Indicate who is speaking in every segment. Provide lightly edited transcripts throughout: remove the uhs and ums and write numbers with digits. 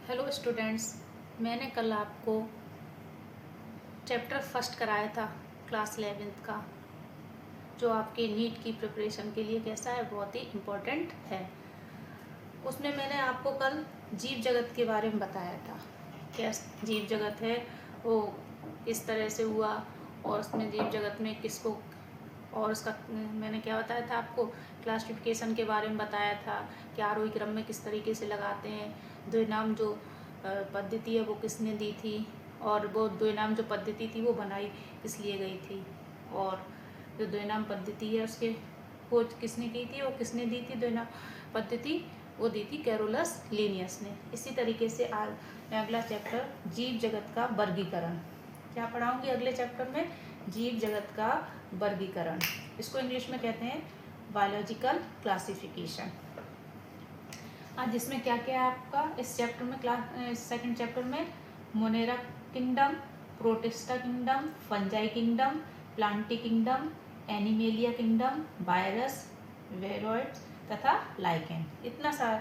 Speaker 1: Hello students, मैंने कल आपको चैप्टर फर्स्ट कराया था क्लास 11th का, जो आपके नीट की प्रिपरेशन के लिए कैसा है, बहुत ही इम्पोर्टेंट है। उसमें मैंने आपको कल जीव जगत के बारे में बताया था। क्या जीव जगत है, वो किस तरह से हुआ, और उसमें जीव जगत में किसको, और उसका मैंने क्या बताया था आपको, क्लासिफिकेशन के बारे में बताया था कि आरोही क्रम में किस तरीके से लगाते हैं, द्विनाम जो पद्धति है वो किसने दी थी, और वो द्विनाम जो पद्धति थी वो बनाई किस लिए गई थी, और जो द्विनाम पद्धति है उसके खोज किसने की थी, वो किसने दी थी द्विनाम पद्धति, वो दी थी कैरोलस लीनियस ने। इसी तरीके से आज मैं अगला चैप्टर जीव जगत का वर्गीकरण क्या पढ़ाऊंगी अगले चैप्टर में, जीव जगत का वर्गीकरण। इसको इंग्लिश में कहते हैं बायोलॉजिकल क्लासिफिकेशन। आज इसमें क्या क्या है आपका इस चैप्टर में, सेकंड चैप्टर में Monera kingdom, Protista kingdom, Fungi kingdom, Plantae kingdom, Animalia kingdom, virus, viroids तथा लाइकेन। इतना सा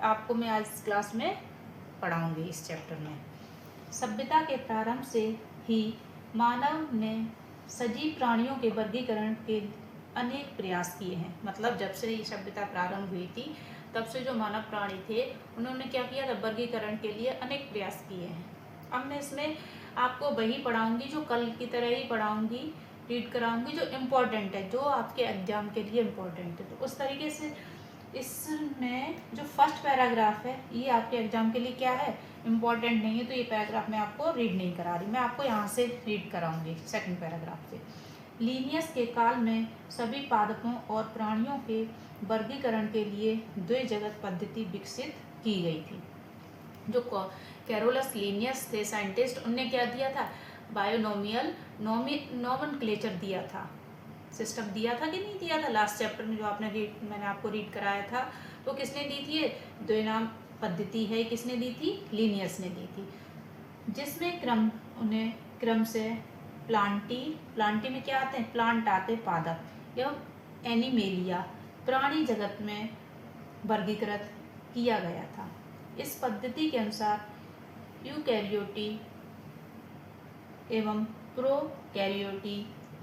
Speaker 1: आपको मैं आज क्लास में पढ़ाऊंगी इस चैप्टर में। सभ्यता के प्रारंभ से ही मानव ने सजीव प्राणियों के वर्गीकरण के अनेक प्रयास किए हैं। मतलब जब से ये सभ्यता प्रारंभ हुई थी तब से जो मानव प्राणी थे उन्होंने क्या किया था, वर्गीकरण के लिए अनेक प्रयास किए हैं। अब मैं इसमें आपको वही पढ़ाऊंगी जो कल की तरह ही पढ़ाऊंगी, रीड कराऊंगी, जो इम्पोर्टेंट है, जो आपके एग्जाम के लिए इम्पोर्टेंट है। तो उस तरीके से इसमें जो फर्स्ट पैराग्राफ है ये आपके एग्जाम के लिए क्या है, इम्पोर्टेंट नहीं है, तो ये पैराग्राफ मैं आपको रीड नहीं करा रही, मैं आपको यहाँ से रीड कराऊंगी सेकंड पैराग्राफ से। लीनियस के काल में सभी पादपों और प्राणियों के वर्गीकरण के लिए द्विजगत पद्धति विकसित की गई थी। जो कैरोलस लीनियस थे साइंटिस्ट, उनने क्या दिया था, बायोनोमियल नोमेनक्लेचर दिया था, सिस्टम दिया था कि नहीं दिया था। लास्ट चैप्टर में जो मैंने आपको रीड कराया था, तो किसने दी थी, द्विनाम पद्धति है, किसने दी थी, लीनियस ने दी थी, जिसमें क्रम से प्लांटी में क्या आते हैं, प्लांट आते, पादप एवं एनिमेलिया प्राणी जगत में वर्गीकृत किया गया था। इस पद्धति के अनुसार यूकैरियोटी एवं प्रोकैरियोटी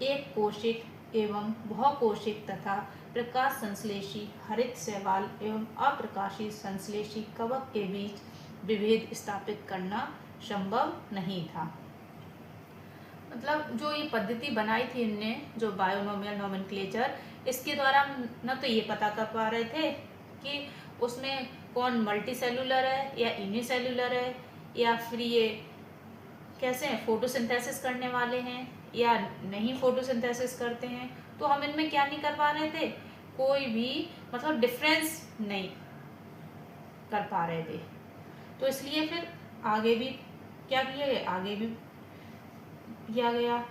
Speaker 1: एक कोशिक एवं बहुकोशिक तथा प्रकाश संश्लेषी हरित शैवाल एवं अप्रकाशित संश्लेषी कवक के बीच विभेद स्थापित करना संभव नहीं था। मतलब जो ये पद्धति बनाई थी इनने, जो बायोनोमियल नोमेनक्लेचर, इसके द्वारा न तो ये पता कर पा रहे थे कि उसमें कौन मल्टी सेलुलर है या यूनिसेलुलर है, या फिर ये कैसे हैं, फोटोसिंथेसिस करने वाले हैं या नहीं फोटोसिंथेसिस करते हैं। तो हम इनमें क्या नहीं कर पा रहे थे, कोई भी मतलब डिफरेंस नहीं कर पा रहे थे। तो इसलिए फिर आगे भी क्या किया गया, आगे भी किया गया।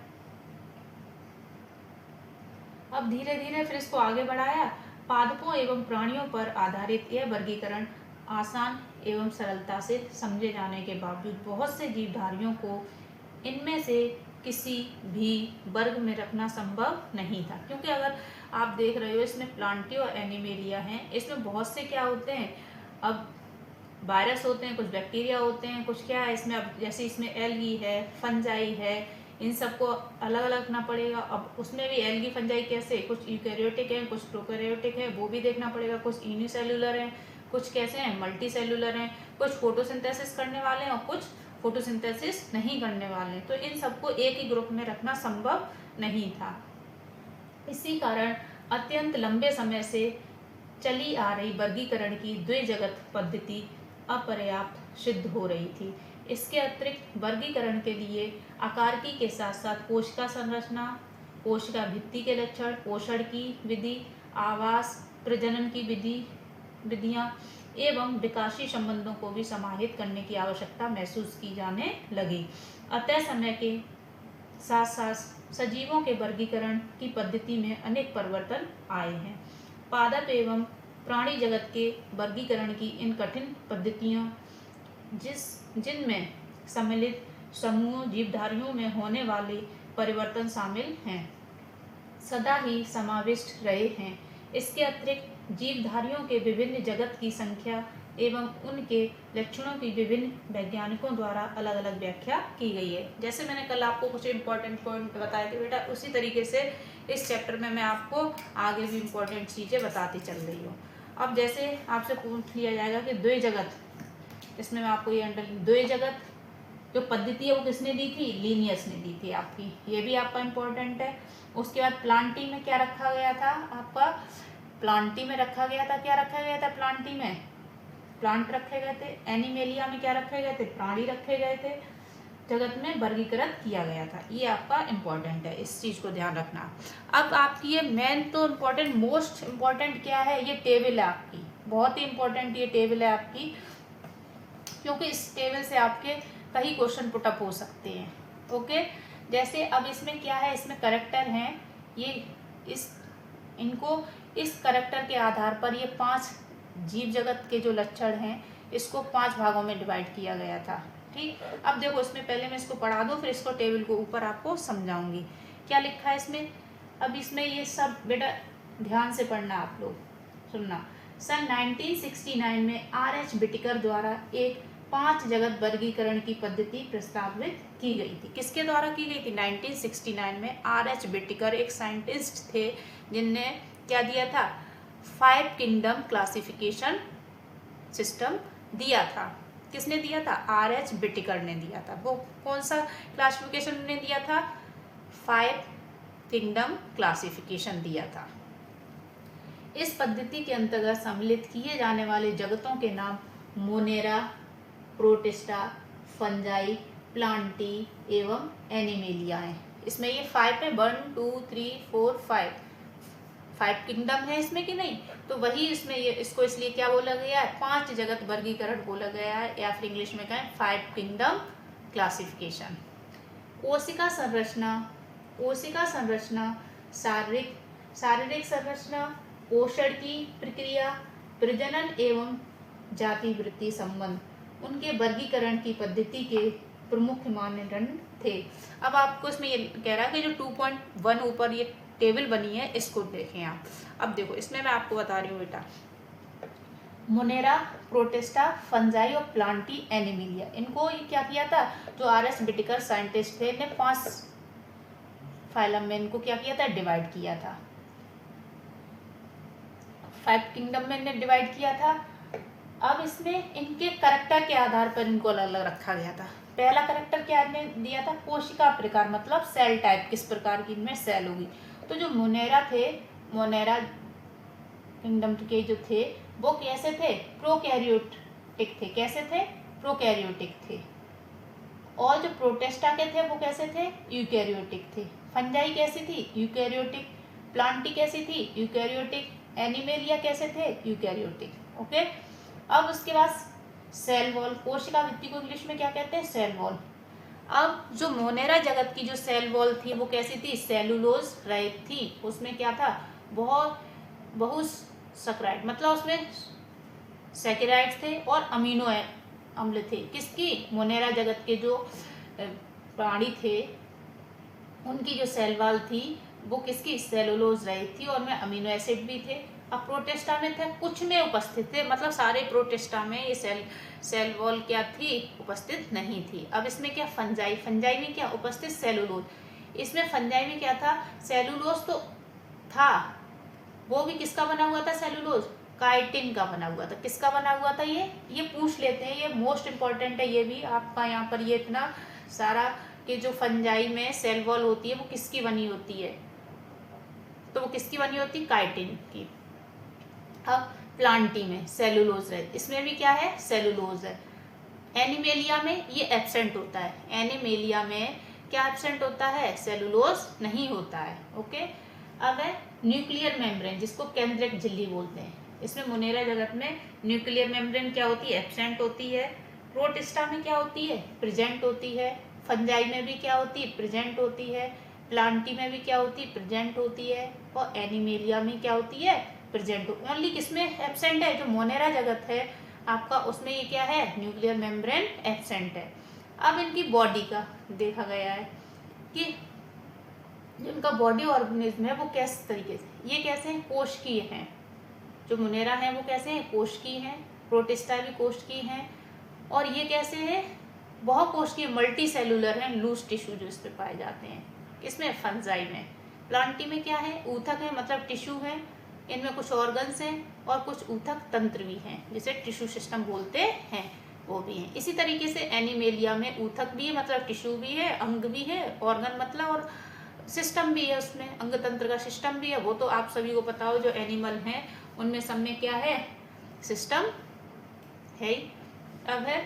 Speaker 1: अब धीरे धीरे फिर इसको आगे बढ़ाया। पादपों एवं प्राणियों पर आधारित यह वर्गीकरण आसान एवं सरलता से समझे जाने के बावजूद बहुत से जीवधारियों को इनमें से किसी भी वर्ग में रखना संभव नहीं था। क्योंकि अगर आप देख रहे हो इसमें प्लांटी और एनिमेलिया हैं, इसमें बहुत से क्या होते हैं, अब वायरस होते हैं, कुछ बैक्टीरिया होते हैं, कुछ क्या है इसमें, अब जैसे इसमें एल्गी है, फंजाई है, इन सबको अलग अलग रखना पड़ेगा। अब उसमें भी एल्गी फंजाई कैसे, कुछ यूकैरियोटिक हैं, कुछ प्रोकैरियोटिक हैं, वो भी देखना पड़ेगा, कुछ यूनिसेलुलर हैं, कुछ कैसे हैं, मल्टी सेलुलर हैं, कुछ फोटोसिंथेसिस करने वाले हैं और कुछ फोटोसिंथेसिस नहीं करने वाले हैं। तो इन सबको एक ही ग्रुप में रखना संभव नहीं था। इसी कारण अत्यंत लंबे समय से चली आ रही वर्गीकरण की द्विजगत पद्धति अपर्याप्त सिद्ध हो रही थी। इसके अतिरिक्त वर्गीकरण के लिए आकारकी के साथ साथ कोशिका संरचना, कोशिका भित्ति के लक्षण, पोषण की विधि, आवास, प्रजनन की विधियां एवं विकासीय संबंधों को भी समाहित करने की आवश्यकता महसूस की जाने लगी। अतः समय के साथ साथ सजीवों के वर्गीकरण की पद्धति में अनेक परिवर्तन आए हैं। पादप एवं प्राणी जगत के वर्गीकरण की इन कठिन पद्धतियों जिनमें सम्मिलित समूह जीवधारियों में होने वाले परिवर्तन शामिल हैं, सदा ही समाविष्ट रहे हैं। इसके अतिरिक्त जीवधारियों के विभिन्न जगत की संख्या एवं उनके लक्षणों की विभिन्न वैज्ञानिकों द्वारा अलग अलग व्याख्या की गई है। जैसे मैंने कल आपको कुछ इम्पोर्टेंट पॉइंट बताए थे बेटा, उसी तरीके से इस चैप्टर में मैं आपको आगे भी इम्पोर्टेंट चीज़ें बताती चल रही हूँ। अब जैसे आपसे पूछ लिया जाएगा कि द्वैजगत, इसमें मैं आपको ये अंडरलाइन, द्वैजगत जो पद्धति है वो किसने दी थी? लीनियस ने दी थी आपकी, ये भी आपका इम्पोर्टेंट है। उसके बाद प्लांटी में क्या रखा गया था आपका? प्लांटी में रखा गया था, क्या रखा गया था प्लांटी में? प्लांट रखे गए थे। एनिमेलिया में क्या रखे गए थे? प्राणी रखे गए थे। जगत में वर्गीकृत किया गया था। ये आपका इम्पोर्टेंट है, इस चीज़ को ध्यान रखना। अब आपकी ये मेन तो इम्पोर्टेंट, मोस्ट इम्पोर्टेंट क्या है? ये टेबल है आपकी, बहुत ही इम्पोर्टेंट ये टेबल है आपकी, क्योंकि इस टेबल से आपके कई क्वेश्चन पुटअप हो सकते हैं। ओके, जैसे अब इसमें क्या है? इसमें करैक्टर हैं, ये इनको इस करैक्टर के आधार पर ये 5 जीव जगत के जो लक्षण हैं इसको 5 भागों में डिवाइड किया गया था। ठीक, अब देखो इसमें पहले मैं इसको पढ़ा दूँ, फिर इसको टेबल को ऊपर आपको समझाऊंगी क्या लिखा है इसमें। अब इसमें ये सब बेटा ध्यान से पढ़ना, आप लोग सुनना। सन 1969 में R.H. बिटिकर द्वारा एक 5 जगत वर्गीकरण की पद्धति प्रस्तावित की गई थी। किसके द्वारा की गई थी? 1969 में R.H. बिटिकर एक साइंटिस्ट थे जिनने क्या दिया था? 5 किंगडम क्लासिफिकेशन सिस्टम दिया था। किसने दिया था? R.H. बिटिकर ने दिया था। वो कौन सा क्लासिफिकेशन ने दिया था? 5 किंगडम क्लासिफिकेशन दिया था। इस पद्धति के अंतर्गत सम्मिलित किए जाने वाले जगतों के नाम मोनेरा, प्रोटिस्टा, फंजाई, प्लांटी एवं एनिमेलिया हैं। इसमें ये 5 है, 1 2 3 4 5 किंगडम है इसमें कि नहीं? तो वही इसमें ये इसको इसलिए क्या बोला गया है? 5 जगत वर्गीकरण बोला गया है, या फिर इंग्लिश में कहें 5 किंगडम क्लासिफिकेशन। कोशिका संरचना, शारीरिक संरचना, पोषण की प्रक्रिया, प्रजनन एवं जाति वृत्ति संबंध उनके वर्गीकरण की पद्धति के प्रमुख मानदंड थे। अब आपको इसमें ये कह रहा है कि जो 2.1 ऊपर ये टेबल बनी है इसको देखें आप। अब देखो इसमें मैं आपको बता रही हूँ बेटा, मोनेरा, प्रोटिस्टा, फंजाई और प्लांटी एनिमेलिया, इनको ये क्या किया था? जो R.H. बिटिकर साइंटिस्ट थे, इन्हें 5 फाइलम में इनको क्या किया था? डिवाइड किया था। 5 किंगडम में इन्हें डिवाइड किया था। अब इसमें इनके करैक्टर के आधार पर इनको अलग अलग रखा गया था। पहला करैक्टर क्या ने दिया था? कोशिका प्रकार, मतलब सेल टाइप, किस प्रकार की इनमें सेल होगी। तो जो मोनेरा थे, मोनेरा किंगडम के जो थे वो कैसे थे? प्रोकैरियोटिक थे। कैसे थे? प्रोकैरियोटिक थे। और जो प्रोटिस्टा के थे वो कैसे थे? यूकैरियोटिक थे। फंजाई कैसी थी? यूकैरियोटिक। प्लांटी कैसी थी? यूकैरियोटिक। एनिमेलिया कैसे थे? यूकैरियोटिक। ओके, अब उसके बाद सेल वॉल, कोशिका भित्ति को इंग्लिश में क्या कहते हैं? Cell wall. अब जो मोनेरा जगत की जो सेल वॉल थी वो कैसी थी? सेलुलोज रहित थी। उसमें क्या था? बहुत सैकराइड, मतलब उसमें सैकराइड्स थे और अमीनो अम्ल थे। किसकी? मोनेरा जगत के जो प्राणी थे उनकी जो सेल वॉल थी वो किसकी? सेलुलोज रहित थी और में अमीनो एसिड भी थे। अब प्रोटिस्टा में थे, कुछ में उपस्थित थे, मतलब सारे प्रोटिस्टा में ये सेल वॉल क्या थी? उपस्थित नहीं थी। अब इसमें क्या? फंजाई में क्या उपस्थित? सेलुलोज। इसमें फंजाई में क्या था? सेलुलोज तो था, वो भी किसका बना हुआ था? सेलुलोज काइटिन का बना हुआ था। किसका बना हुआ था? ये पूछ लेते हैं, ये मोस्ट इंपॉर्टेंट है। ये भी आपका यहाँ पर ये इतना सारा कि जो फंजाई में सेल वॉल होती है वो किसकी बनी होती है? तो वो किसकी बनी होती है? काइटिन की। अब प्लांटी में सेलुलोज है, इसमें भी क्या है? सेलुलोज है। एनिमेलिया में ये एब्सेंट होता है। एनिमेलिया में क्या एब्सेंट होता है? सेलुलोज नहीं होता है। ओके, अब है न्यूक्लियर मेम्ब्रेन, जिसको केंद्रक झिल्ली बोलते हैं। इसमें मोनेरा जगत में न्यूक्लियर मेम्ब्रेन क्या होती है? एब्सेंट होती है। प्रोटिस्टा में क्या होती है? प्रेजेंट होती है। फंजाई में भी क्या होती है? प्रेजेंट होती है। प्लांटी में भी क्या होती है? प्रेजेंट होती है। और एनिमेलिया में क्या होती है? प्रेजेंट। ओनली किसमें एब्सेंट है? जो मोनेरा जगत है आपका, उसमें ये क्या है? न्यूक्लियर मेम्ब्रेन एब्सेंट है। अब इनकी बॉडी का देखा गया है कि जो इनका बॉडी ऑर्गेनिज्म है वो किस तरीके से, ये कैसे हैं? कोशिकीय हैं। जो मोनेरा है वो कैसे हैं? कोशिकीय हैं। प्रोटिस्टा भी कोशिकीय हैं। और ये कैसे है, बहुकोशिकीय मल्टी सेलुलर हैं, लूज टिश्यू जो इस पे पाए जाते हैं। इसमें फंजाई में। प्लांटी में क्या है, ऊतक है मतलब टिश्यू है, इनमें कुछ ऑर्गन्स हैं और कुछ ऊतक तंत्र भी हैं जिसे टिश्यू सिस्टम बोलते हैं, वो भी हैं। इसी तरीके से एनिमेलिया में ऊतक भी है मतलब टिश्यू भी है, अंग भी है, ऑर्गन मतलब, और सिस्टम भी है, उसमें अंग तंत्र का सिस्टम भी है। वो तो आप सभी को पता हो, जो एनिमल हैं उनमें सब में क्या है, सिस्टम है। अब है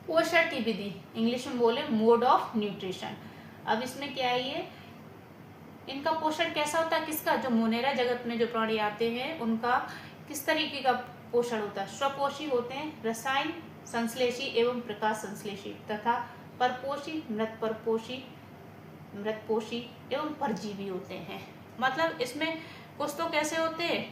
Speaker 1: पोषण की विधि, इंग्लिश में बोले मोड ऑफ न्यूट्रिशन। अब इसमें क्या है, ये इनका पोषण कैसा होता है, किसका, जो मोनेरा जगत में जो प्राणी आते हैं उनका किस तरीके का पोषण होता है। स्वपोषी होते हैं, रसायन संश्लेषी एवं प्रकाश संश्लेषी, तथा परपोषी, मृतपोषी एवं परजीवी होते हैं। मतलब इसमें कुछ तो कैसे होते हैं,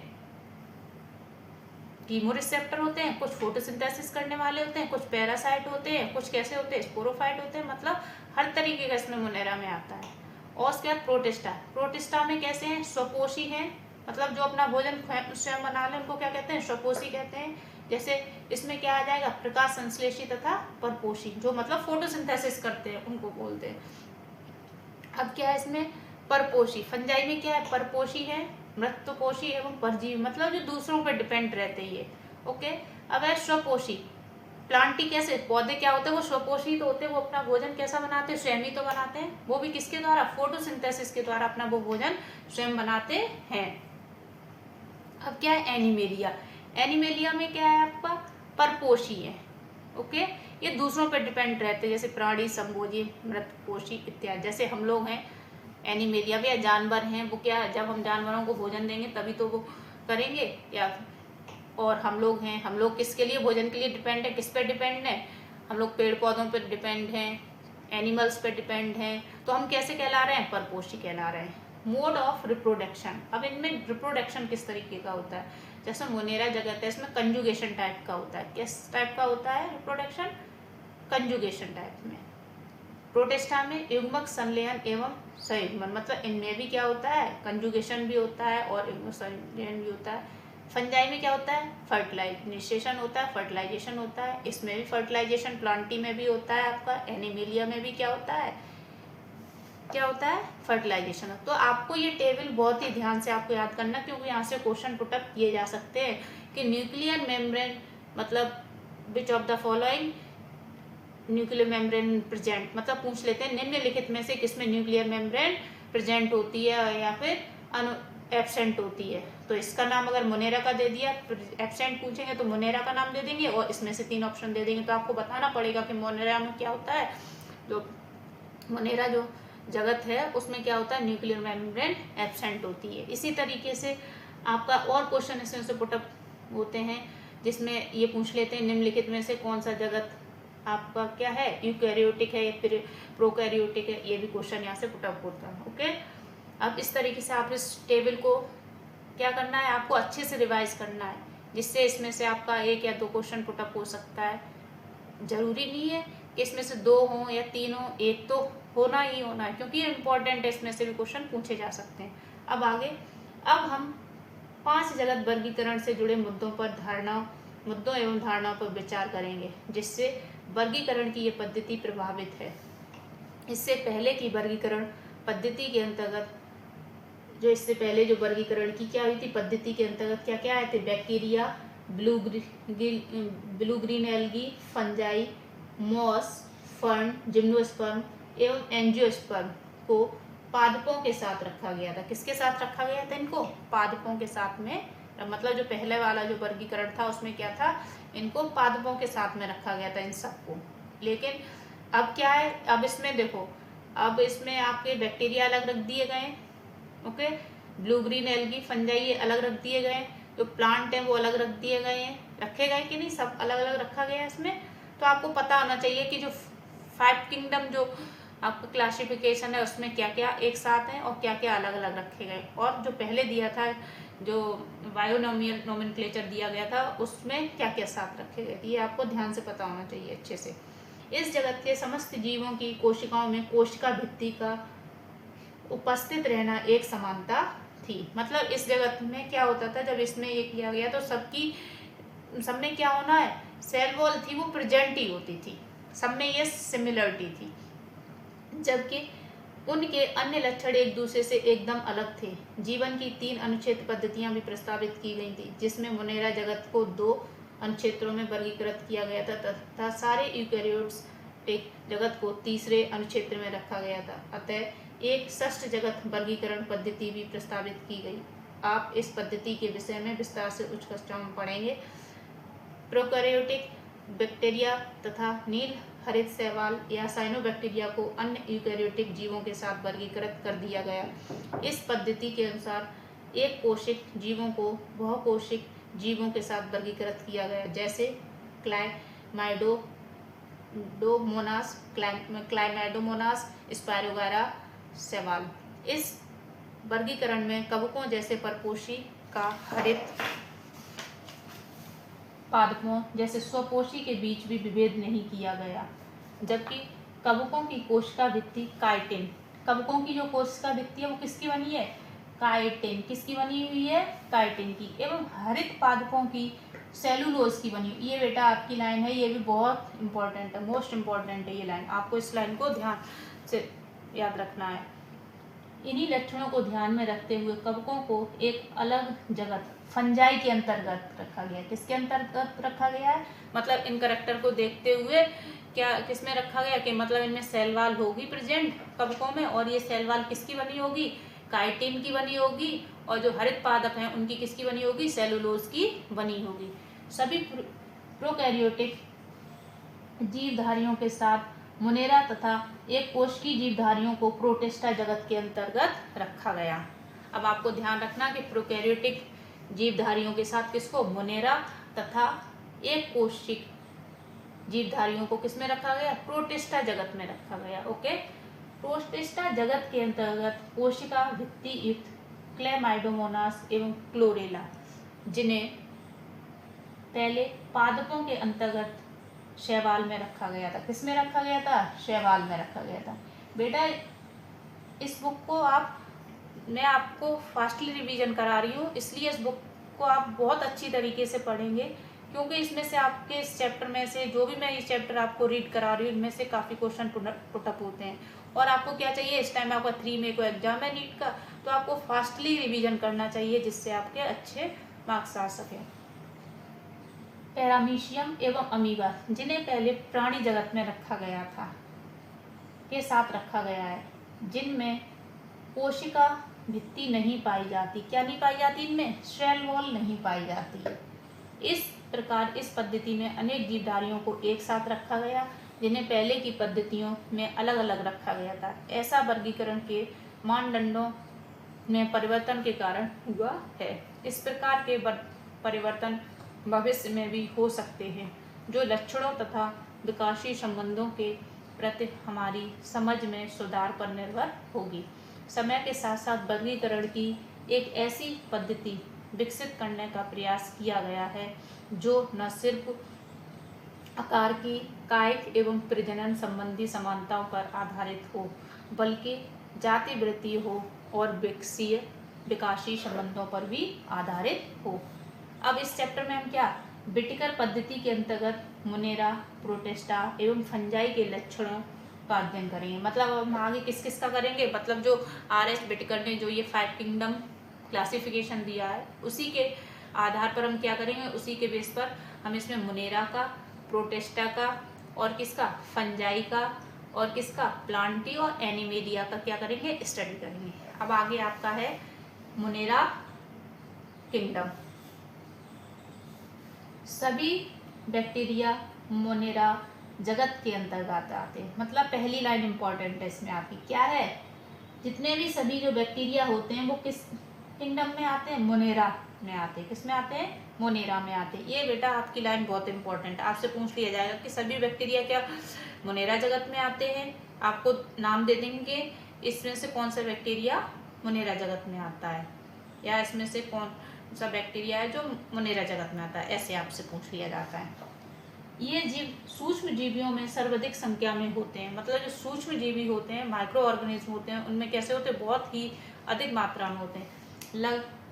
Speaker 1: कीमोरिसेप्टर होते हैं, कुछ फोटोसिंथेसिस करने वाले होते हैं, कुछ पैरासाइट होते हैं, कुछ कैसे होते हैं, स्पोरोफाइट होते हैं। मतलब हर तरीके का इसमें मोनेरा में आता है। और उसके बाद प्रोटिस्टा, प्रोटिस्टा में कैसे हैं, स्वपोषी हैं, मतलब जो अपना भोजन स्वयं बना ले उनको क्या कहते हैं, स्वपोषी कहते हैं। जैसे इसमें क्या आ जाएगा, प्रकाश संश्लेषी तथा परपोषी, जो मतलब फोटोसिंथेसिस करते हैं उनको बोलते हैं। अब क्या है इसमें, परपोषी, फंजाई में क्या है, परपोषी है, मृतपोषी एवं परजीवी, मतलब जो दूसरों पर डिपेंड रहते हैं ये। ओके। अब है स्वपोषी, प्लांटी कैसे, पौधे क्या होते हैं, वो स्वपोषी तो होते हैं, वो अपना भोजन कैसा बनाते हैं, स्वयं ही तो बनाते हैं, वो भी किसके द्वारा, फोटोसिंथेसिस के द्वारा अपना वो भोजन स्वयं बनाते हैं। अब क्या है एनिमेलिया, एनिमेलिया में क्या है आपका, परपोषी है। ओके, ये दूसरों पर डिपेंड रहते हैं, जैसे प्राणी, संभोजी, मृतपोषी इत्यादि। जैसे हम लोग हैं एनिमेलिया भी, या जानवर हैं, वो क्या, जब हम जानवरों को भोजन देंगे तभी तो वो करेंगे, या और हम लोग हैं, हम लोग किसके लिए भोजन के लिए डिपेंड है, किस पर डिपेंड है, हम लोग पेड़ पौधों पर डिपेंड हैं, एनिमल्स पर डिपेंड हैं, तो हम कैसे कहला रहे हैं, परपोषी कहला रहे हैं। मोड ऑफ रिप्रोडक्शन, अब इनमें रिप्रोडक्शन किस तरीके का होता है, जैसे मोनेरा जगत है इसमें कंजुगेशन टाइप का होता है। किस टाइप का होता है रिप्रोडक्शन, कंजुगेशन टाइप में। प्रोटिस्टा में युग्मक संलयन एवं संयुग्मन, मतलब इनमें भी क्या होता है, कंजुगेशन भी होता है और युग्मक संलयन भी होता है। फंजाई में क्या होता है, फर्टिलाइजेशन होता है, फर्टिलाइजेशन होता है, इसमें भी फर्टिलाइजेशन प्लांटी में भी होता है आपका, एनिमेलिया में भी क्या होता है, फर्टिलाइजेशन। तो आपको ये टेबल बहुत ही ध्यान से आपको याद करना, क्योंकि यहाँ से क्वेश्चन पुटअप किए जा सकते हैं कि न्यूक्लियर मेम्ब्रेन मतलब which of the following nuclear membrane present, मतलब पूछ लेते हैं निम्नलिखित में से किसमें न्यूक्लियर मेम्ब्रेन प्रेजेंट होती है या फिर एब्सेंट होती है। तो इसका नाम अगर मोनेरा का दे दिया, एब्सेंट पूछेंगे तो मोनेरा का नाम दे देंगे और इसमें से 3 ऑप्शन दे देंगे। तो आपको बताना पड़ेगा कि मोनेरा में क्या होता है, जो मोनेरा जो जगत है उसमें क्या होता है, न्यूक्लियर मेम्ब्रेन एब्सेंट होती है। इसी तरीके से आपका और क्वेश्चन इसमें से पुटअप होते हैं, जिसमें ये पूछ लेते हैं निम्नलिखित में से कौन सा जगत आपका क्या है, यूकैरियोटिक है या फिर प्रोकैरियोटिक है, ये भी क्वेश्चन यहाँ से पुटअप होता है। ओके, अब इस तरीके से आप इस टेबल को क्या करना है, आपको अच्छे से रिवाइज करना है, जिससे इसमें से आपका 1 या 2 क्वेश्चन पुटअप हो सकता है। जरूरी नहीं है कि इसमें से 2 हों या 3 हों, 1 तो होना ही होना है, क्योंकि इम्पोर्टेंट है, इसमें से भी क्वेश्चन पूछे जा सकते हैं। अब आगे, अब हम 5 जगत वर्गीकरण से जुड़े मुद्दों एवं धारणाओं पर विचार करेंगे, जिससे वर्गीकरण की ये पद्धति प्रभावित है। इससे पहले की वर्गीकरण पद्धति के अंतर्गत, जो इससे पहले जो वर्गीकरण की क्या हुई थी पद्धति के अंतर्गत, क्या क्या आए थे, bacteria, blue green algae, fungi, moss, fern, gymnosperm एवं एंजियोस्पर्म को पादपों के साथ रखा गया था। किसके साथ रखा गया था इनको, पादपों के साथ में, मतलब जो पहले वाला जो वर्गीकरण था उसमें क्या था, इनको पादपों के साथ में रखा गया था इन सबको। लेकिन अब क्या है, अब इसमें देखो, अब इसमें आपके बैक्टीरिया अलग रख दिए गए, okay, blue green algae, fungi ये अलग रख दिए गए, जो प्लांट हैं वो अलग रख दिए गए हैं, रखे गए कि नहीं, सब अलग अलग रखा गया है इसमें। तो आपको पता होना चाहिए कि जो 5 किंगडम जो आपका क्लासिफिकेशन है उसमें क्या क्या एक साथ हैं और क्या क्या अलग अलग रखे गए, और जो पहले दिया था जो बायोनोमियल नोमेनक्लेचर दिया गया था उसमें क्या क्या साथ रखे गए थे, ये आपको ध्यान से पता होना चाहिए अच्छे से। इस जगत के समस्त जीवों की कोशिकाओं में कोशिका भित्ति का उपस्थित रहना एक समानता थी। मतलब इस जगत में क्या होता था, जब इसमें ये किया गया तो सबकी सब में क्या होना है, सेल वॉल थी वो प्रेजेंट ही होती थी, सब में ये सिमिलरिटी थी, जबकि उनके अन्य लक्षण एक दूसरे से एकदम अलग थे। जीवन की 3 अनुच्छेद पद्धतियां भी प्रस्तावित की गई थी, जिसमें मुनेरा जगत को 2 अनुक्षेत्रों में वर्गीकृत किया गया था तथा सारे यूकैरियोट्स जगत को तीसरे अनुक्षेत्र में रखा गया था। अतः एक षष्ठ जगत वर्गीकरण पद्धति भी प्रस्तावित की गई। आप इस पद्धति के विषय में विस्तार से उच्च कक्षाओं में पढ़ेंगे। प्रोकैरियोटिक बैक्टीरिया तथा नील हरित शैवाल या साइनोबैक्टीरिया को अन्य यूकैरियोटिक जीवों के साथ वर्गीकृत कर दिया गया। इस पद्धति के अनुसार एक कोशिक जीवों को बहुकोशिक जीवों के साथ वर्गीकृत किया गया, जैसे क्लाइमैडोमोनास, स्पायरोगारा शैवाल। इस वर्गीकरण में कवकों जैसे परपोषी का हरित पादपों जैसे स्वपोषी के बीच भी विभेद नहीं किया गया, जबकि कवकों की कोशिका भित्ति काइटिन, कवकों की जो कोशिका भित्ति है वो किसकी बनी है, काइटिन, किसकी बनी हुई है, काइटिन की, एवं हरित पादपों की सेलुलोज की बनी हुई। ये बेटा आपकी लाइन है, ये भी बहुत इंपॉर्टेंट है, मोस्ट इंपॉर्टेंट है ये लाइन, आपको इस लाइन को ध्यान से याद रखना है। इन्हीं लक्षणों को ध्यान में रखते हुए कवकों को एक अलग जगत फंजाई के अंतर्गत रखा गया। किसके अंतर्गत रखा गया है, मतलब इन कैरेक्टर को देखते हुए क्या किसमें रखा गया कि मतलब इनमें सेल वॉल होगी प्रेजेंट कवकों में, और ये सेल वॉल किसकी बनी होगी, काइटिन की बनी होगी, और जो हरित पादप हैं उनकी किसकी बनी होगी, सेलुलोज की बनी होगी। सभी प्रोकैरियोटिक जीवधारियों के साथ मुनेरा तथा एक कोशिकीय जीवधारियों को प्रोटिस्टा जगत के अंतर्गत रखा गया। अब आपको ध्यान रखना कि प्रोकैरियोटिक जीवधारियों के साथ किसको, मुनेरा तथा एक कोशिक जीवधारियों को किसमें रखा गया, प्रोटिस्टा जगत में रखा गया। ओके, प्रोटिस्टा जगत के अंतर्गत कोशिका भित्ति युक्त क्लैमाइडोमोनास एवं क्लोरेला, जिन्हें पहले पादपों के अंतर्गत शैवाल में रखा गया था। किसमें रखा गया था, शैवाल में रखा गया था। बेटा इस बुक को मैं आपको फास्टली रिवीजन करा रही हूँ, इसलिए इस बुक को आप बहुत अच्छी तरीके से पढ़ेंगे, क्योंकि इसमें से आपके इस चैप्टर में से जो भी मैं ये चैप्टर आपको रीड करा रही हूँ इनमें से काफ़ी क्वेश्चन पुटअप होते हैं। और आपको क्या चाहिए, इस टाइम आपका 3 मई को एग्जाम है नीट का, तो आपको फास्टली रिवीजन करना चाहिए जिससे आपके अच्छे मार्क्स आ सकें। पैरामीशियम एवं अमीबा, जिन्हें पहले प्राणी जगत में रखा गया था, के साथ रखा गया है, जिनमें कोशिका भित्ति नहीं पाई जाती। क्या नहीं पाई जाती, इनमें सेल वॉल नहीं पाई जाती। इस प्रकार इस पद्धति में अनेक जीवधारियों को एक साथ रखा गया, जिन्हें पहले की पद्धतियों में अलग अलग रखा गया था। ऐसा वर्गीकरण के मानदंडों में परिवर्तन के कारण हुआ है। इस प्रकार के परिवर्तन भविष्य में भी हो सकते हैं, जो लक्षणों तथा विकासीय संबंधों के प्रति हमारी समझ में सुधार पर निर्भर होगी। समय के साथ साथ वर्गीकरण की एक ऐसी पद्धति विकसित करने का प्रयास किया गया है जो न सिर्फ आकार की, कायिक एवं प्रजनन संबंधी समानताओं पर आधारित हो, बल्कि जाति वृत्ति हो और विकासीय संबंधों पर भी आधारित हो। अब इस चैप्टर में हम क्या बिटिकर पद्धति के अंतर्गत मुनेरा, प्रोटिस्टा एवं फंजाई के लक्षणों का अध्ययन करेंगे। मतलब हम आगे किस किस का करेंगे, मतलब जो आर.एस. बिटिकर ने जो ये 5 किंगडम क्लासिफिकेशन दिया है उसी के आधार पर हम क्या करेंगे, उसी के बेस पर हम इसमें मुनेरा का, प्रोटिस्टा का और किसका, फंजाई का और किसका, प्लांटी और एनिमेलिया का क्या करेंगे, स्टडी करेंगे। अब आगे आपका है मुनेरा किंगडम। सभी बैक्टीरिया मुनेरा जगत के अंतर्गत आते हैं। मतलब पहली लाइन इंपॉर्टेंट है इसमें आपकी, क्या है, जितने भी सभी जो बैक्टीरिया होते हैं वो किस किंगडम में आते हैं, मुनेरा में आते हैं। किस में आते हैं, मुनेरा में आते हैं। ये बेटा आपकी लाइन बहुत इंपॉर्टेंट है, आपसे पूछ लिया जाएगा कि सभी बैक्टीरिया क्या मुनेरा जगत में आते हैं। आपको नाम दे देंगे इसमें से कौन सा बैक्टीरिया मुनेरा जगत में आता है, या इसमें से कौन सा बैक्टीरिया है जो मुनेरा जगत में आता है, ऐसे आपसे पूछ लिया जाता है। ये जीव सूक्ष्म जीवियों में सर्वाधिक संख्या में होते हैं। मतलब जो सूक्ष्म जीवी होते हैं, माइक्रो ऑर्गेनिज्म होते हैं, उनमें कैसे होते हैं, बहुत ही अधिक मात्रा में होते हैं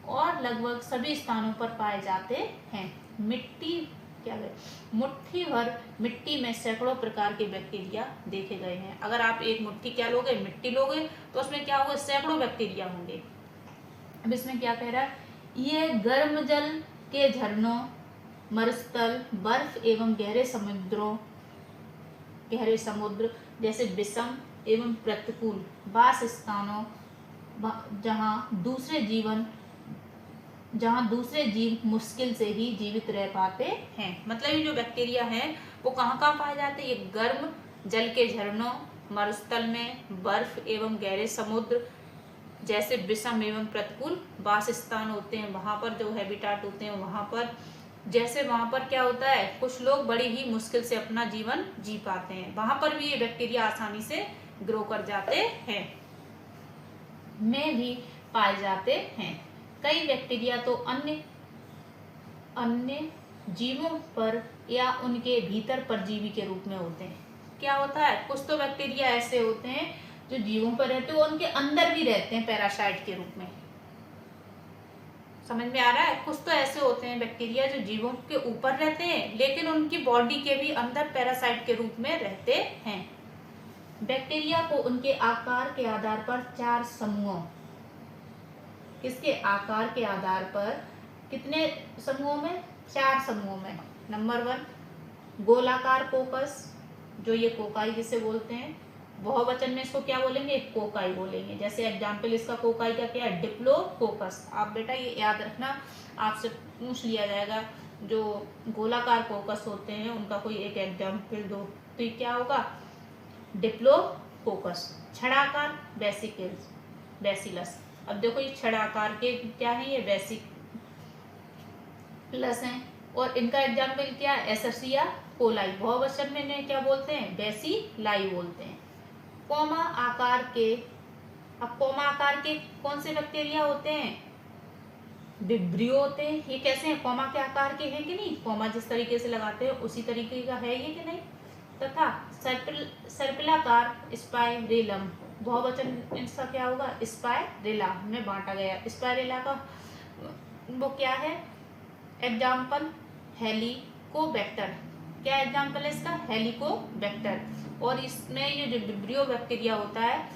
Speaker 1: और लगभग सभी स्थानों पर पाए जाते हैं। मिट्टी क्या है, मुट्ठी भर मिट्टी में सैकड़ों प्रकार के बैक्टीरिया देखे गए हैं। अगर आप एक मुट्ठी क्या लोगे, मिट्टी लोगे, तो उसमें क्या होगा, सैकड़ों बैक्टीरिया होंगे। अब इसमें क्या कह रहा है, ये गर्म जल के झरनों, मरुस्थल, बर्फ एवं गहरे समुद्र जैसे विषम एवं प्रतिकूल वास स्थानों जहाँ दूसरे जीव मुश्किल से ही जीवित रह पाते हैं। मतलब ये जो बैक्टीरिया हैं वो कहाँ कहाँ पाए जाते हैं, ये गर्म जल के झरनों, मरुस्थल में, बर्फ एवं गहरे समुद्र जैसे विषम एवं प्रतिकूल वास स्थान होते हैं, वहाँ पर जो हैबिटाट होते हैं वहाँ पर, जैसे वहाँ पर क्या होता है, कुछ लोग बड़ी ही मुश्किल से अपना जीवन जी पाते हैं, वहाँ पर भी ये बैक्टीरिया आसानी से ग्रो कर जाते हैं, में भी पाए जाते हैं। कई बैक्टीरिया तो अन्य जीवों पर या उनके भीतर परजीवी के रूप में होते हैं। क्या होता है, कुछ तो बैक्टीरिया ऐसे होते हैं जो जीवों पर रहते हैं, उनके अंदर भी रहते हैं पैरासाइट के रूप में। समझ में आ रहा है, कुछ तो ऐसे होते हैं बैक्टीरिया जो जीवों के ऊपर रहते हैं लेकिन उनकी बॉडी के भी अंदर पैरासाइट के रूप में रहते हैं। बैक्टीरिया को उनके आकार के आधार पर 4 समूहों, किसके आकार के आधार पर, कितने समूहों में, 4 समूहों में। नंबर 1 गोलाकार कोकस, जो ये कोकाई जिसे बोलते हैं, बहुवचन में इसको क्या बोलेंगे, कोकाई बोलेंगे। जैसे एग्जाम्पल इसका कोकाई का क्या है, डिप्लोकोकस। आप बेटा ये याद रखना, आपसे पूछ लिया जाएगा जो गोलाकार कोकस होते हैं उनका कोई एक एग्जाम्पल दो, तो ये क्या होगा, डिप्लोकोकस। छड़ाकार बैसिलस। अब देखो ये छड़ाकार के क्या है, ये बैसिलस हैं, और इनका एग्जाम्पल क्या है, एसर्सिया कोलाई। बहुवचन में इन्हें क्या बोलते हैं, बैसिलाई बोलते हैं। कोमा आकार के, अब कोमा आकार के कौन से बैक्टीरिया होते हैं, विब्रियो होते हैं। ये कैसे हैं, कोमा के आकार के हैं कि नहीं, कोमा जिस तरीके से लगाते हैं उसी तरीके का है ये कि नहीं। तथा सर्पिलाकार स्पाइरेलम, बहुवचन इसका क्या होगा, स्पाइरेला में बांटा गया। स्पाइरेला का वो क्या है एग्जाम्पल, हेलिकोबैक्टर। क्या एग्जाम्पल है इसका, हेलिकोबैक्टर। और इसमें ये जो विब्रियो बैक्टीरिया होता है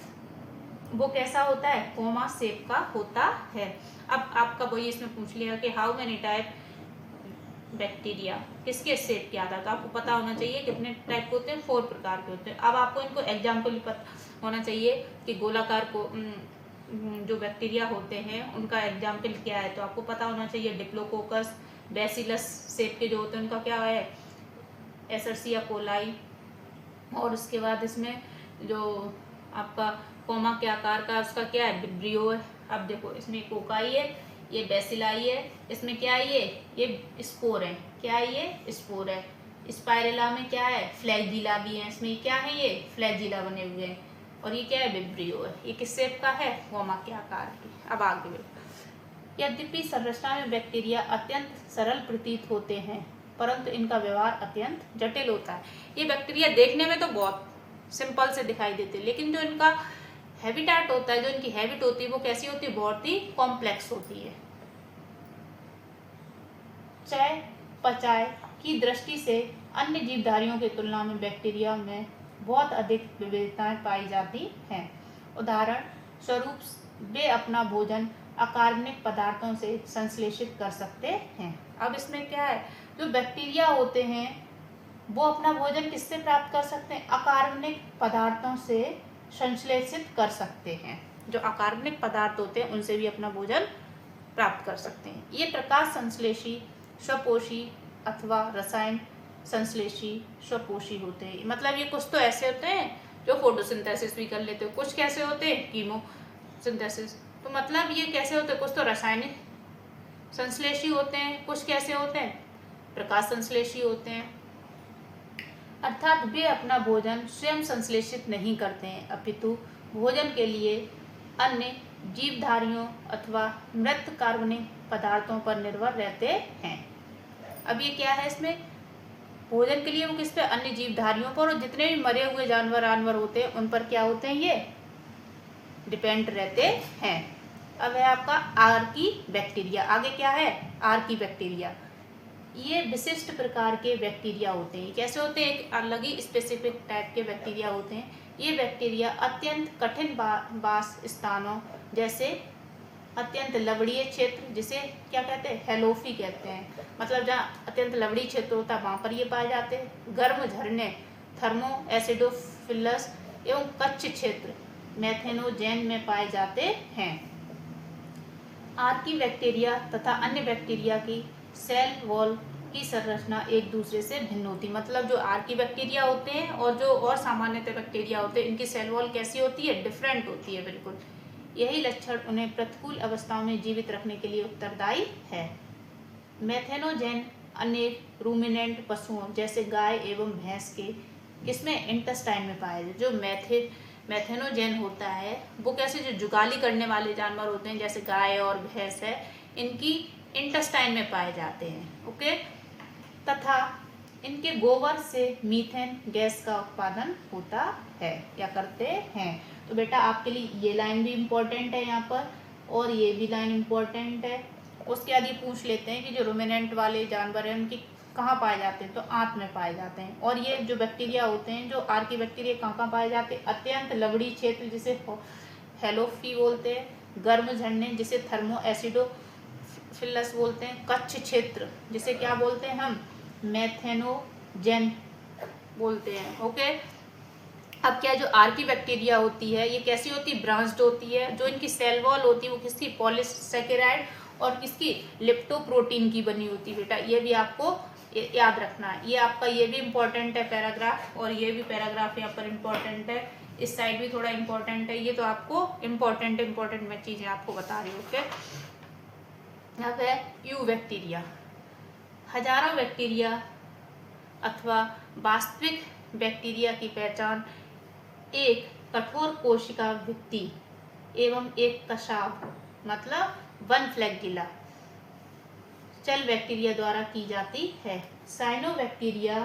Speaker 1: वो कैसा होता है, कोमा शेप का होता है। अब आपका वही इसमें पूछ लिया कि हाउ मेनी टाइप बैक्टीरिया, किसके शेप के आधार, तो आपको पता होना चाहिए कितने टाइप के होते हैं, 4 प्रकार के होते हैं। अब आपको इनको एग्जाम्पल पता होना चाहिए कि गोलाकार को जो बैक्टीरिया होते हैं उनका एग्जाम्पल क्या है, तो आपको पता होना चाहिए डिप्लोकोकस, बैसिलस शेप के जो होते हैं उनका क्या है, एसर्सिया कोलाई। और उसके बाद इसमें जो आपका कोमा के आकार का उसका क्या है, विब्रियो है। अब देखो इसमें कोकाई है, ये बैसिलाई है, इसमें क्या है, ये स्पोर है, क्या है, ये स्पोर है। स्पाइरेला में क्या है, फ्लैजिला भी है, इसमें क्या है, ये फ्लैजिला बने हुए हैं, और ये क्या है, विब्रियो है। ये किस शेप का है, कोमा के आकार की। अब आगे बढ़ो। यद्यपि संरचना में बैक्टीरिया अत्यंत सरल प्रतीत होते हैं परंतु इनका व्यवहार अत्यंत जटिल होता है। ये बैक्टीरिया देखने में तो बहुत सिंपल से दिखाई देते हैं लेकिन जो इनका हैबिटेट होता है, जो इनकी हैबिट होती है वो कैसी होती है, बहुत ही कॉम्प्लेक्स होती है। चयापचय की दृष्टि से अन्य जीवधारियों की तुलना में बैक्टीरिया में बहुत अधिक विविधताएं पाई जाती हैं। उदाहरण स्वरूप वे अपना भोजन अकार्बनिक पदार्थों से संश्लेषित कर सकते हैं। अब इसमें क्या है, जो बैक्टीरिया होते हैं वो अपना भोजन किससे प्राप्त कर सकते हैं, अकार्बनिक पदार्थों से संश्लेषित कर सकते हैं। जो अकार्बनिक पदार्थ होते हैं उनसे भी अपना भोजन प्राप्त कर सकते हैं। ये प्रकाश संश्लेषी, स्वपोषी अथवा रसायन संश्लेषी, स्वपोषी होते हैं। मतलब ये कुछ तो ऐसे होते हैं जो फोटोसिंथेसिस भी कर लेते हैं, कुछ कैसे होते हैं, कीमोसिंथेसिस। तो मतलब ये कैसे होते हैं, कुछ तो रासायनिक संश्लेषी होते हैं, कुछ कैसे होते हैं, प्रकाश संश्लेषी होते हैं। अर्थात वे अपना भोजन स्वयं संश्लेषित नहीं करते हैं अपितु भोजन के लिए अन्य जीवधारियों अथवा मृत कार्बनिक पदार्थों पर निर्भर रहते हैं। अब ये क्या है, इसमें भोजन के लिए वो किस पे, अन्य जीवधारियों पर, और जितने भी मरे हुए जानवर होते हैं उन पर क्या होते हैं, ये डिपेंड रहते हैं। अब है आपका आर्की बैक्टीरिया। आगे क्या है, आर्की बैक्टीरिया। ये विशिष्ट प्रकार के बैक्टीरिया होते हैं। कैसे होते हैं? एक अलग ही स्पेसिफिक टाइप के बैक्टीरिया होते हैं। ये बैक्टीरिया अत्यंत कठिन वास स्थानों जैसे अत्यंत लवणीय क्षेत्र, जिसे क्या कहते हैं? हेलोफी कहते हैं। मतलब जहाँ अत्यंत लवणीय क्षेत्र होता है वहाँ पर ये पाए जाते हैं। गर्म झरने थर्मो एसिडोफिलस एवं कच्छ क्षेत्र मेथेनोजेन में पाए जाते हैं। आर्की बैक्टीरिया तथा अन्य बैक्टीरिया की सेल वॉल की संरचना एक दूसरे से भिन्न होती है। मतलब जो आर्की बैक्टीरिया होते हैं और जो और सामान्यतः बैक्टीरिया होते हैं, इनकी सेल वॉल कैसी होती है? डिफरेंट होती है बिल्कुल। यही लक्षण उन्हें प्रतिकूल अवस्थाओं में जीवित रखने के लिए उत्तरदायी है। मेथेनोजेन अनेक रूमिनेंट पशुओं जैसे गाय एवं भैंस के किसमें? इंटेस्टाइन में पाया जाए। जो मेथेनोजेन होता है वो कैसे? जो जुगाली करने वाले जानवर होते हैं जैसे गाय और भैंस है, इनकी इंटेस्टाइन में पाए जाते हैं। ओके। तथा इनके गोबर से मीथेन गैस का उत्पादन होता है, क्या करते हैं। तो बेटा आपके लिए ये लाइन भी इम्पोर्टेंट है यहाँ पर, और ये भी लाइन इम्पोर्टेंट है। उसके बाद ये पूछ लेते हैं कि जो रूमिनेंट वाले जानवर हैं उनकी कहाँ पाए जाते हैं? तो आंत में पाए जाते हैं। और ये जो बैक्टीरिया होते हैं, जो आर्की बैक्टीरिया कहाँ पाए जाते हैं? अत्यंत लवणीय क्षेत्र जिसे हेलोफी बोलते हैं, गर्म झरने जिसे थर्मो एसिडोफिलस बोलते हैं, कच्छ क्षेत्र जिसे क्या बोलते हैं हम? मेथेनोजेन बोलते हैं। ओके। अब क्या, जो आर्की बैक्टीरिया होती है ये कैसी होती है? ब्रांच्ड होती है। जो इनकी सेल वॉल होती है वो किसकी? पॉलीसेकेराइड और किसकी? लिप्टोप्रोटीन की बनी होती है। बेटा ये भी आपको याद रखना है। ये आपका ये भी इम्पोर्टेंट है पैराग्राफ, और ये भी पैराग्राफ यहाँ पर इम्पोर्टेंट है। इस साइड भी थोड़ा इम्पोर्टेंट है। ये तो आपको इम्पोर्टेंट मैं चीज़ें आपको बता रही हूँ। ओके। यहाँ पे यू बैक्टीरिया। हजारों बैक्टीरिया अथवा वास्तविक बैक्टीरिया की पहचान एक कठोर कोशिका भित्ति एवं एक कशाभ मतलब वन फ्लैगेला सेल बैक्टीरिया द्वारा की जाती है। साइनोबैक्टीरिया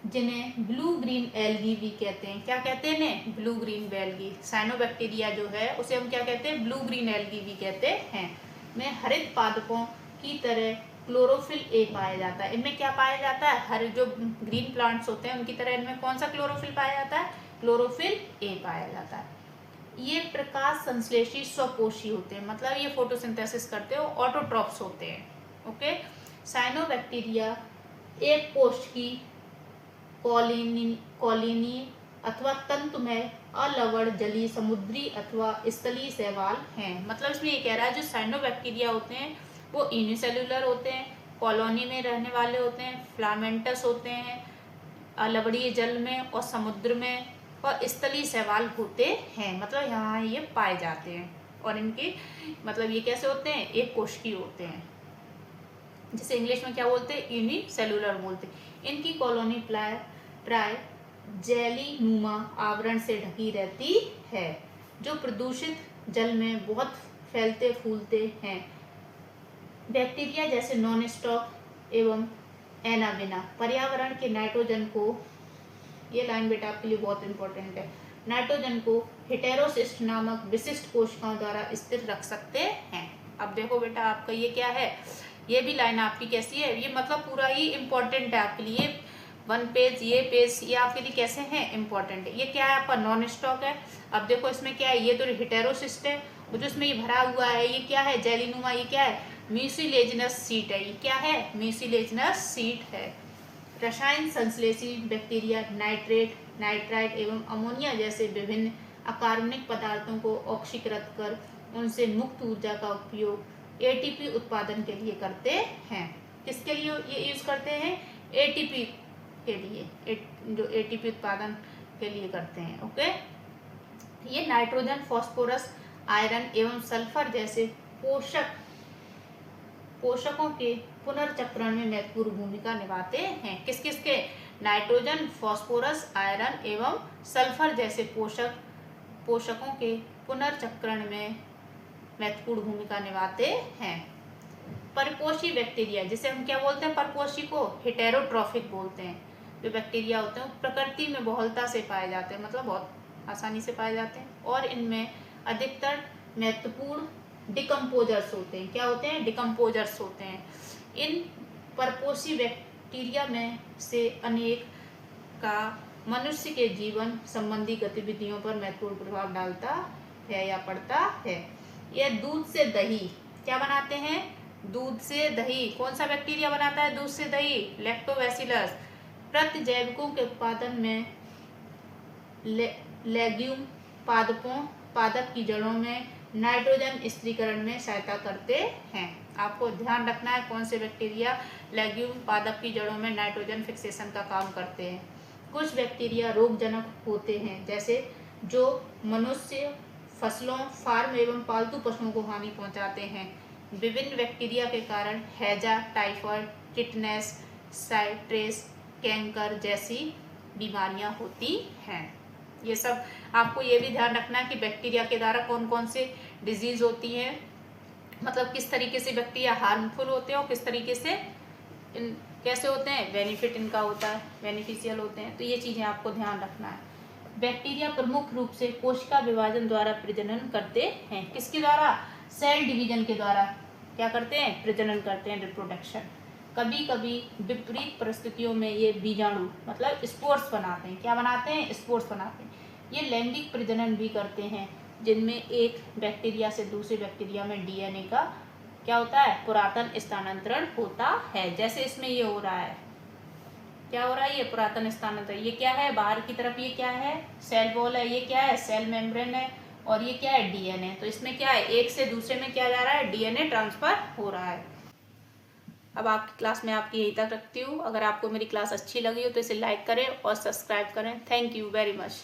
Speaker 1: जिन्हें ब्लू ग्रीन एल्गी भी कहते हैं। क्या कहते हैं इन्हें? Blue green algae. साइनोबैक्टीरिया जो है उसे हम क्या कहते हैं? ब्लू ग्रीन एल्गी भी कहते हैं। में हरित पादपों की तरह क्लोरोफिल ए पाया जाता है। इनमें क्या पाया जाता है? हर जो ग्रीन प्लांट्स होते हैं उनकी तरह इनमें कौन सा क्लोरोफिल पाया जाता है? क्लोरोफिल ए पाया जाता है। ये प्रकाश संश्लेषी स्वपोषी होते हैं। मतलब ये फोटोसिंथेसिस करते हो, ऑटोट्रॉप्स होते हैं। ओके। साइनोबैक्टीरिया एक कोष की कॉलोनी अथवा तंतु में अलवण जलीय समुद्री अथवा स्थलीय शैवाल हैं। मतलब इसमें ये कह रहा है जो साइनोबैक्टीरिया होते हैं वो यूनिसेल्युलर होते हैं, कॉलोनी में रहने वाले होते हैं, फ्लामेंटस होते हैं, अलवणीय जल में और समुद्र में, और स्थलीय शैवाल होते हैं। मतलब यहाँ ये पाए जाते हैं। और इनके मतलब ये कैसे होते हैं? एक कोशिकीय होते हैं, जिसे इंग्लिश में क्या बोलते हैं? यूनिसेल्युलर बोलते हैं। इनकी कॉलोनी प्राय जेली नुमा आवरण से ढकी रहती है, जो प्रदूषित जल में बहुत फैलते फूलते हैं। बैक्टीरिया जैसे नॉन स्टॉक एवं एनाबिना पर्यावरण के नाइट्रोजन को, ये लाइन बेटा आपके लिए बहुत इंपॉर्टेंट है, नाइट्रोजन को हेटेरोसिस्ट नामक विशिष्ट कोशिकाओं द्वारा स्थिर रख सकते हैं। अब देखो बेटा आपका ये क्या है? ये भी लाइन आपकी कैसी है? ये मतलब पूरा ही इम्पोर्टेंट है आपके लिए। वन पेज ये पेज ये आपके लिए कैसे हैं? इम्पोर्टेंट है। ये क्या है आपका? नॉन स्टॉक है। अब देखो इसमें क्या है? ये तो हेटेरोसिस्ट है, वो जो इसमें ये भरा हुआ है ये क्या है? जेलीनुमा। ये क्या है? म्यूसिलेजिनस सीट है। ये क्या है? म्यूसिलेजिनस सीट है। रसायन संश्लेषी बैक्टीरिया नाइट्रेट, नाइट्राइट एवं अमोनिया जैसे विभिन्न अकार्बनिक पदार्थों को ऑक्सीकृत कर उनसे मुक्त ऊर्जा का उपयोग एटीपी उत्पादन के लिए करते हैं। किसके लिए ये यूज करते हैं? एटीपी के लिए, जो एटीपी उत्पादन के लिए करते हैं। ओके। ये नाइट्रोजन, फास्फोरस, आयरन एवं सल्फर जैसे पोषकों के पुनर्चक्रण में महत्वपूर्ण भूमिका निभाते हैं। किस किस के? नाइट्रोजन, फास्फोरस, आयरन एवं सल्फर जैसे पोषकों के पुनर्चक्रण में महत्वपूर्ण भूमिका निभाते हैं। परिपोषी बैक्टीरिया, जिसे हम क्या बोलते हैं? परिपोषी को हेटेरोट्रॉफिक बोलते हैं। जो बैक्टीरिया होते हैं प्रकृति में बहुलता से पाए जाते हैं, मतलब बहुत आसानी से पाए जाते हैं, और इनमें अधिकतर महत्वपूर्ण डिकम्पोजर्स होते हैं। क्या होते हैं? डिकम्पोजर्स होते हैं। इन परपोषी बैक्टीरिया में से अनेक का मनुष्य के जीवन संबंधी गतिविधियों पर महत्वपूर्ण प्रभाव डालता है या पड़ता है। यह दूध से दही क्या बनाते हैं? दूध से दही। कौन सा बैक्टीरिया बनाता है दूध से दही? लैक्टोबैसिलस। प्रतिजैविकों के उत्पादन में लेग्यूम पादप की जड़ों में नाइट्रोजन स्थिरीकरण में सहायता करते हैं। आपको ध्यान रखना है कौन से बैक्टीरिया लेग्यूम पादप की जड़ों में नाइट्रोजन फिक्सेशन का काम करते हैं। कुछ बैक्टीरिया रोगजनक होते हैं, जैसे जो मनुष्य, फसलों, फार्म एवं पालतू पशुओं को हानि पहुंचाते हैं। विभिन्न बैक्टीरिया के कारण हैजा, टाइफाइड, टिटनेस, साइट्रेस, कैंकर जैसी बीमारियां होती हैं। ये सब आपको ये भी ध्यान रखना है कि बैक्टीरिया के द्वारा कौन कौन से डिजीज होती हैं, मतलब किस तरीके से बैक्टीरिया हार्मफुल होते हैं और किस तरीके से कैसे होते हैं, बेनिफिट इनका होता है, बेनिफिशियल होते हैं। तो ये चीज़ें आपको ध्यान रखना है। बैक्टीरिया प्रमुख रूप से कोशिका विभाजन द्वारा प्रजनन करते हैं। किसके द्वारा? सेल डिवीजन के द्वारा क्या करते हैं? प्रजनन करते हैं, रिप्रोडक्शन। कभी कभी विपरीत परिस्थितियों में ये बीजाणु मतलब स्पोर्स बनाते हैं। क्या बनाते हैं? स्पोर्स बनाते हैं। ये लैंगिक प्रजनन भी करते हैं, जिनमें एक बैक्टीरिया से दूसरे बैक्टीरिया में डीएनए का क्या होता है? पुरातन स्थानांतरण होता है। जैसे इसमें ये हो रहा है, क्या हो रहा है? ये पुरातन स्थानांतरण। ये क्या है? बाहर की तरफ ये क्या है? सेल वॉल है। ये क्या है? सेल मेम्ब्रेन है। और ये क्या है? डीएनए। तो इसमें क्या है? एक से दूसरे में क्या जा रहा है? डीएनए ट्रांसफर हो रहा है। अब आपकी क्लास में आपकी यहीं तक रखती हूँ। अगर आपको मेरी क्लास अच्छी लगी हो तो इसे लाइक करें और सब्सक्राइब करें। Thank you very much.